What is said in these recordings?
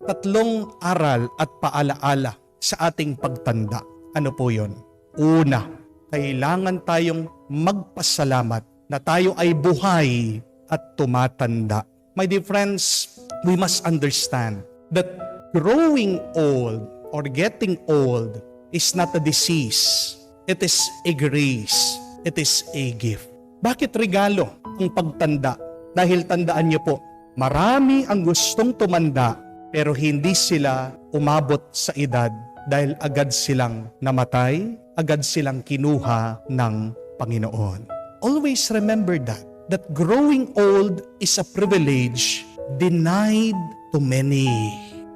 tatlong aral at paalaala sa ating pagtanda. Ano po yun? Una, kailangan tayong magpasalamat na tayo ay buhay at tumatanda. My dear friends, we must understand that growing old or getting old is not a disease. It is a grace. It is a gift. Bakit regalo ang pagtanda? Dahil tandaan niyo po, marami ang gustong tumanda pero hindi sila umabot sa edad dahil agad silang namatay, agad silang kinuha ng Panginoon. Always remember that growing old is a privilege denied to many.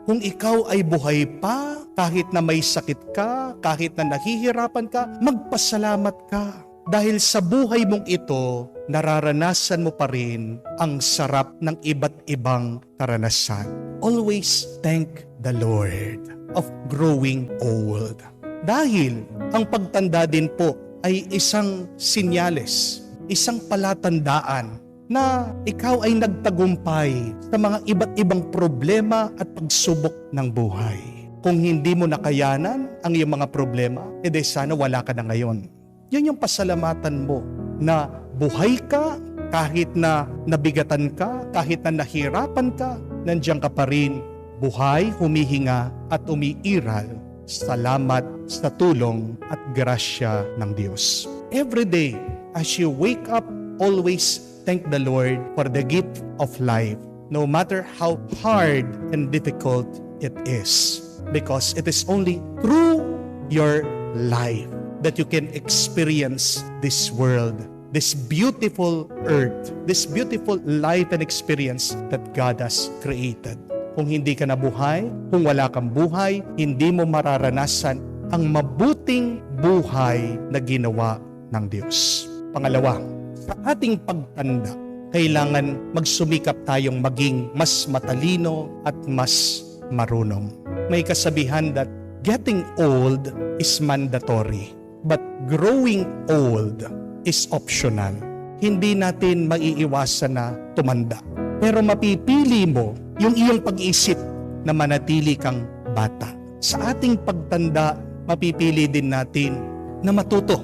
Kung ikaw ay buhay pa, kahit na may sakit ka, kahit na nahihirapan ka, magpasalamat ka. Dahil sa buhay mong ito, nararanasan mo pa rin ang sarap ng iba't ibang karanasan. Always thank the Lord of growing old. Dahil ang pagtanda din po ay isang sinyales, isang palatandaan na ikaw ay nagtagumpay sa mga iba't ibang problema at pagsubok ng buhay. Kung hindi mo nakayanan ang iyong mga problema, edi sana wala ka na ngayon. Yan yung pasalamatan mo na buhay ka, kahit na nabigatan ka, kahit na nahirapan ka, nandiyan ka pa rin, buhay, humihinga at umiiral. Salamat sa tulong at grasya ng Diyos. Every day, as you wake up, always thank the Lord for the gift of life, no matter how hard and difficult it is. Because it is only through your life that you can experience this world, this beautiful earth, this beautiful life and experience that God has created. Kung hindi ka nabuhay, kung wala kang buhay, hindi mo mararanasan ang mabuting buhay na ginawa ng Diyos. Pangalawa, sa ating pagtanda, kailangan magsumikap tayong maging mas matalino at mas marunong. May kasabihan that getting old is mandatory, but growing old is optional. Hindi natin maiiwasan na tumanda. Pero mapipili mo yung iyong pag-isip na manatili kang bata. Sa ating pagtanda, mapipili din natin na matuto,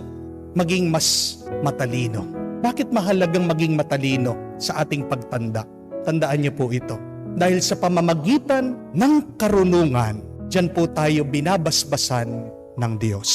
maging mas matalino. Bakit mahalagang maging matalino sa ating pagtanda? Tandaan niyo po ito. Dahil sa pamamagitan ng karunungan, diyan po tayo binabasbasan ng Diyos.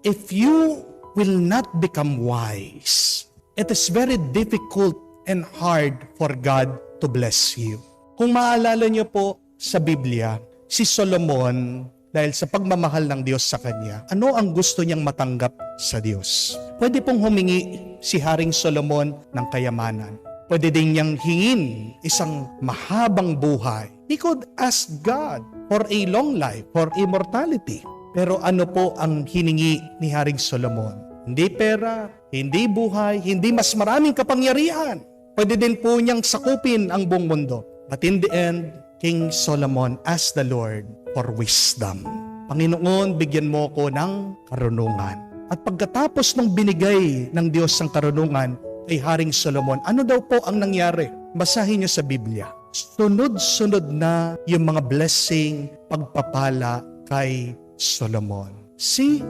If you will not become wise, it is very difficult and hard for God to bless you. Kung maalala niyo po sa Biblia, si Solomon, dahil sa pagmamahal ng Diyos sa kanya, ano ang gusto niyang matanggap sa Diyos? Pwede pong humingi si Haring Solomon ng kayamanan. Pwede din niyang hingin isang mahabang buhay. He could ask God for a long life, for immortality. Pero ano po ang hiningi ni Haring Solomon? Hindi pera, hindi buhay, hindi mas maraming kapangyarihan. Pwede din po niyang sakupin ang buong mundo. But in the end, King Solomon asked the Lord for wisdom. Panginoon, bigyan mo ko ng karunungan. At pagkatapos ng binigay ng Diyos ang karunungan kay Haring Solomon, ano daw po ang nangyari? Basahin niyo sa Biblia. Sunod-sunod na yung mga blessing, pagpapala kay Solomon. See,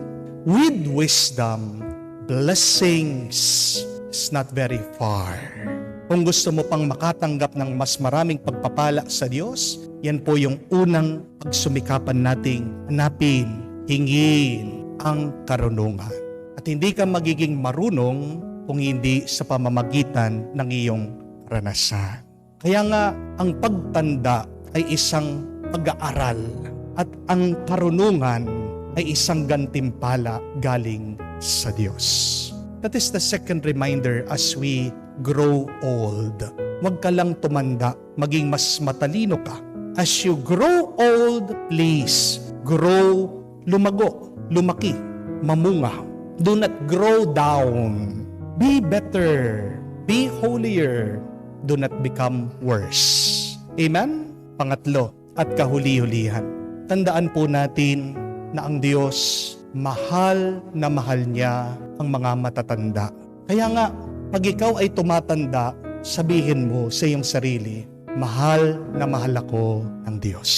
with wisdom, blessings is not very far. Kung gusto mo pang makatanggap ng mas maraming pagpapala sa Diyos, yan po yung unang pagsumikapan nating hanapin, hingin ang karunungan. At hindi ka magiging marunong kung hindi sa pamamagitan ng iyong karanasan. Kaya nga, ang pagtanda ay isang pag-aaral at ang karunungan ay isang gantimpala galing sa Diyos. That is the second reminder as we grow old. Huwag ka lang tumanda, maging mas matalino ka. As you grow old, please grow, lumago, lumaki, mamunga. Do not grow down. Be better. Be holier. Do not become worse. Amen? Pangatlo, at kahuli-hulihan. Tandaan po natin na ang Diyos, mahal na mahal niya ang mga matatanda. Kaya nga, pag ikaw ay tumatanda, sabihin mo sa iyong sarili, mahal ako ng Diyos.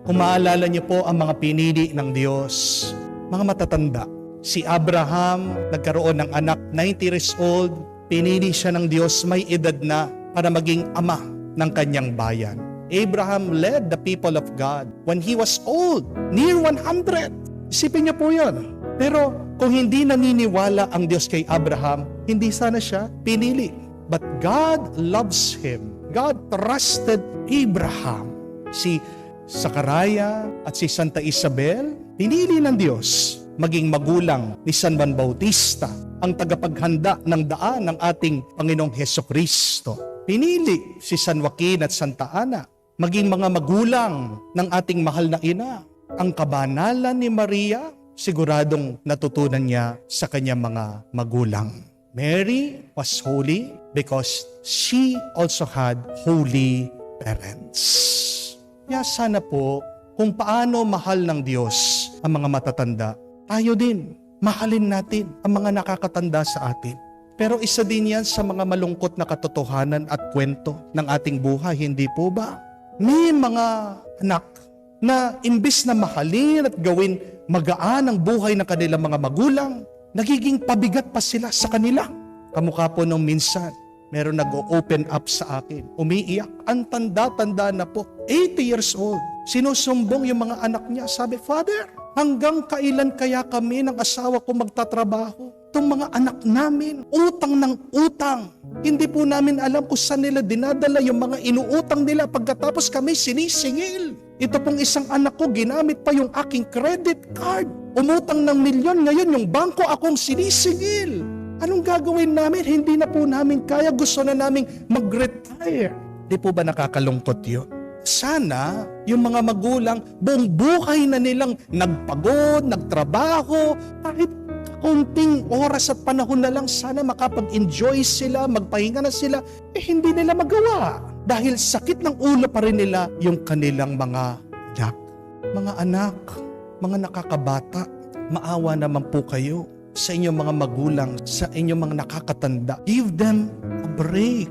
Kung maalala niyo po ang mga pinili ng Diyos, mga matatanda, si Abraham nagkaroon ng anak, 90 years old, pinili siya ng Diyos, may edad na para maging ama ng kanyang bayan. Abraham led the people of God when he was old, near 100. Isipin niyo po yun. Pero kung hindi naniniwala ang Diyos kay Abraham, hindi sana siya pinili. But God loves him. God trusted Abraham. Si Sakaraya at si Santa Isabel, pinili ng Diyos maging magulang ni San Juan Bautista, ang tagapaghanda ng daan ng ating Panginoong Hesukristo. Pinili si San Joaquin at Santa Ana maging mga magulang ng ating mahal na ina. Ang kabanalan ni Maria, siguradong natutunan niya sa kanyang mga magulang. Mary was holy because she also had holy parents. Kaya sana po, kung paano mahal ng Diyos ang mga matatanda, tayo din, mahalin natin ang mga nakakatanda sa atin. Pero isa din yan sa mga malungkot na katotohanan at kwento ng ating buhay, hindi po ba? May mga anak na imbis na mahalin at gawin magaan ang buhay ng kanilang mga magulang, nagiging pabigat pa sila sa kanila. Kamukha po nung minsan, meron nag-open up sa akin, umiiyak, ang tanda-tanda na po, 80 years old. Sinusumbong yung mga anak niya, sabi, Father, hanggang kailan kaya kami ng asawa ko magtatrabaho? Itong mga anak namin, utang ng utang. Hindi po namin alam kung saan nila dinadala yung mga inuutang nila pagkatapos kami sinisingil. Ito pong isang anak ko, ginamit pa yung aking credit card. Umutang ng milyon, ngayon yung bangko akong sinisingil. Anong gagawin namin? Hindi na po namin kaya. Gusto na naming mag-retire. Di po ba nakakalungkot yun? Sana yung mga magulang buong buhay na nilang nagpagod, nagtrabaho, kahit konting oras at panahon na lang, sana makapag-enjoy sila, magpahinga na sila, hindi nila magawa. Dahil sakit ng ulo pa rin nila yung kanilang mga anak. Mga anak, mga nakakabata, maawa naman po kayo sa inyong mga magulang, sa inyong mga nakakatanda. Give them a break.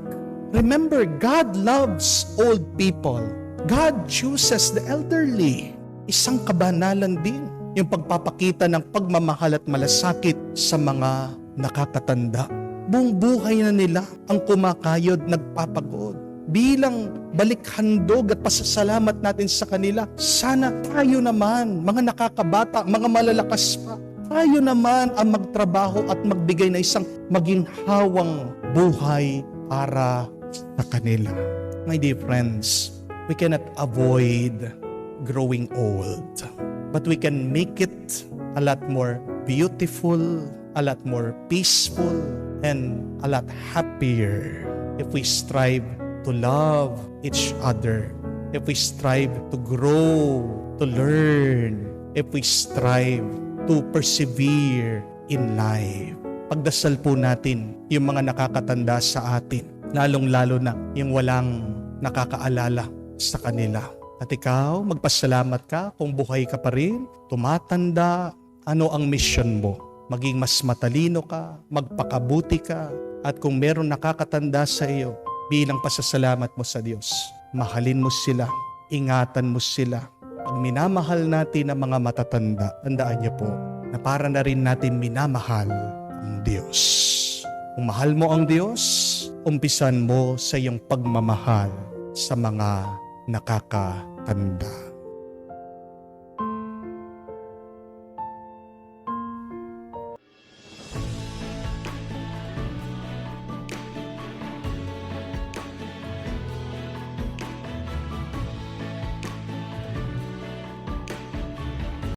Remember, God loves old people. God chooses the elderly. Isang kabanalan din yung pagpapakita ng pagmamahal at malasakit sa mga nakakatanda. Buong buhay na nila ang kumakayod, nagpapagod. Bilang balikhandog at pasasalamat natin sa kanila, sana tayo naman, mga nakakabata, mga malalakas pa, tayo naman ang magtrabaho at magbigay na isang maginhawang buhay para sa kanila. My dear friends, we cannot avoid growing old, but we can make it a lot more beautiful, a lot more peaceful, and a lot happier if we strive to love each other, if we strive to grow, to learn, if we strive to persevere in life. Pagdasal po natin yung mga nakakatanda sa atin, lalong-lalo na yung walang nakakaalala sa kanila. At ikaw, magpasalamat ka kung buhay ka pa rin, tumatanda, ano ang mission mo? Maging mas matalino ka, magpakabuti ka, at kung meron nakakatanda sa iyo, bilang pasasalamat mo sa Diyos, mahalin mo sila, ingatan mo sila. Pag minamahal natin ang mga matatanda, tandaan niyo po na para na rin natin minamahal ang Diyos. Kung mahal mo ang Diyos, umpisan mo sa iyong pagmamahal sa mga nakakatanda.